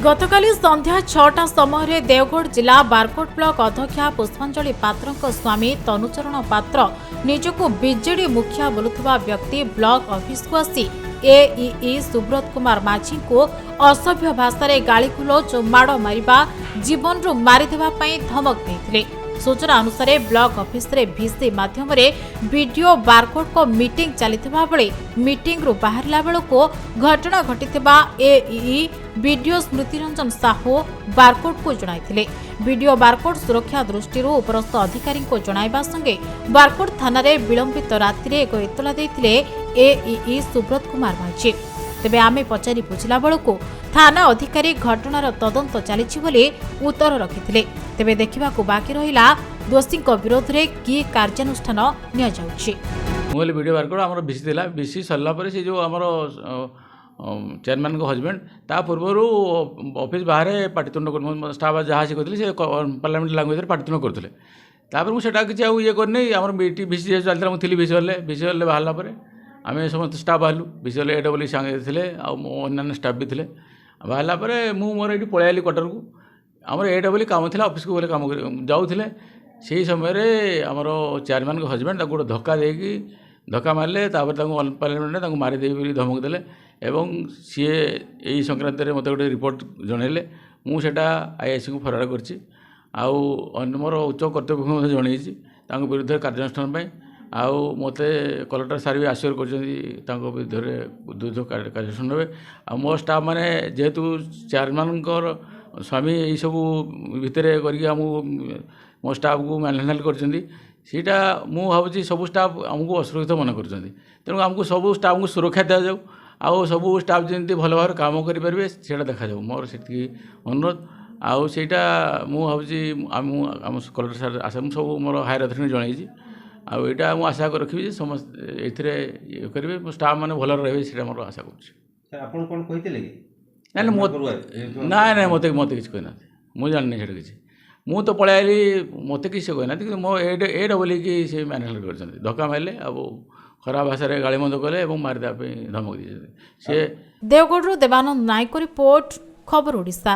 गतकाली संध्या 6टा समय देवगढ़ जिला बारकोट ब्लॉक अध्यक्षा पुष्पांजलि पात्र स्वामी तनुचरण पात्र निजको बीजेडी मुखिया बोलुवा व्यक्ति ब्लॉक ऑफिस को आसी एई सुब्रत कुमार माझी को असभ्य भाषा गाड़ीगुलच माड़ मारिबा जीवन रु मारिदेवा धमक देते। सूचना अनुसार ब्लॉक ऑफिस रे भिसी माध्यम वीडियो बारकोड को मीटिंग चलता बेले मीटिंग रु बाहरला बेलको घटना घटिथिबा एई वीडियो स्मृति रंजन साहू बारकोड को जणाइथिले। वीडियो बारकोड सुरक्षा दृष्टि उपरस्थ अधिकारी को जणाइबा संगे बारकोड थाना रे विलंबित राति रे एक एतला देथिले एई सुब्रत कुमार माझी। तेबे आमे पचारि बुझिला बेलको थाना अधिकारी घटनार तदंत चलिछि बोली उत्तर रखिथिले। तेबे देखिबाकू बाकी रहिला दोषी विरोध में कि कार्यानुष्ठान निया जाउछि। मोबाइल वीडियो बारकोड आमर बीसी थिला बीसी सरला परे से जो आमर चेयरमैन को हजबैंड ता पूर्व ऑफिस बाहर पाटितुंड कर स्टाफ जहाँ से कहते से पार्लियामेंट लैंग्वेज पाटितुंड करते तापर मुझे किसी ये करनी आम बीसी चलता मुझे बीसी हल्ले बाहर पर आम समस्त स्टाफ बाहर बीसी हल्ले एडब्ल्यू सांगे थे अन्य स्टाफ भी थे बाहर मोर ये पलैली क्वार्टर को आमर एडब्ल्यू काम था ऑफिस को बोले काम जाऊे से समय आमर चेयरमैन को हजबैंड गोटे धक्का देकी धक्का मारे पार्लियामेंट मारिदे धमक देले एवं सी यही संक्रांत में मत गोटे रिपोर्ट जनइले मुझे आईआईसी को फरवर्ड कर मोर उच्च कर्तव्य जनई विरुद्ध कार्यानुष्ठान आउ मत कलेक्टर सार भी आश्योर कर कार्यानुष्ठान ने आ मो स्टाफ मैंने जेहेतु चेयरमैन स्वामी यही सब भितर कर मो स्टाफ को मैनेज करटा मुझे सब स्टाफ आमको असुरक्षित मन कर तेणु आमको सब स्टाफ को सुरक्षा दि जाऊ आउ सब स्टाफ जमी भल भाव काम करेंगे से देखा जाऊ मोर से अनुरोध आउ सेटा मुझे आम कलेक्टर सार आशा सब मोर हायर अथॉरिटी जनई आईटा मुझे आशा रखी समस्त ये करेंगे स्टाफ मैंने भल रही मोर आशा कर ना ना मत मत कि कहना मुझे जानी से किसी मु तो पलि आइली मत किसी कहना कि मो एड बोल कि सी मैनेज कर धक्का मारे अब खराब भाषा गाड़ी मंद कले मारिदेप धमक दी से देवगढ़ देवानंद नायक रिपोर्ट खबर ओडिशा।